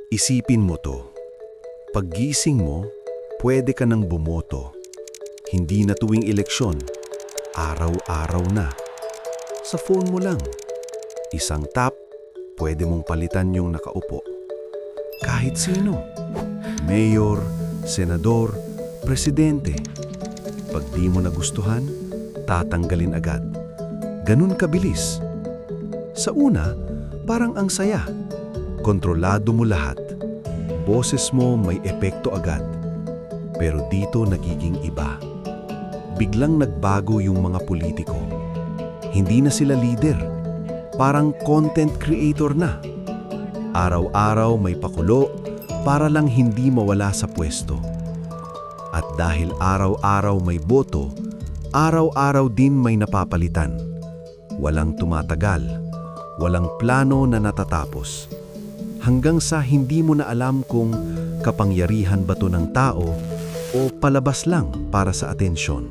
Isipin mo to. Paggising mo, pwede ka nang bumoto. Hindi na tuwing eleksyon, araw-araw na. Sa phone mo lang. Isang tap, pwede mong palitan yung nakaupo. Kahit sino. Mayor, senador, presidente. Pag di mo nagustuhan, tatanggalin agad. Ganun kabilis. Sa una, parang ang saya. Kontrolado mo lahat. Boses mo may epekto agad. Pero dito nagiging iba. Biglang nagbago yung mga politiko. Hindi na sila leader. Parang content creator na. Araw-araw may pakulo para lang hindi mawala sa pwesto. At dahil araw-araw may boto, araw-araw din may napapalitan. Walang tumatagal. Walang plano na natatapos. Hanggang sa hindi mo na alam kung kapangyarihan ba to ng tao o palabas lang para sa atensyon.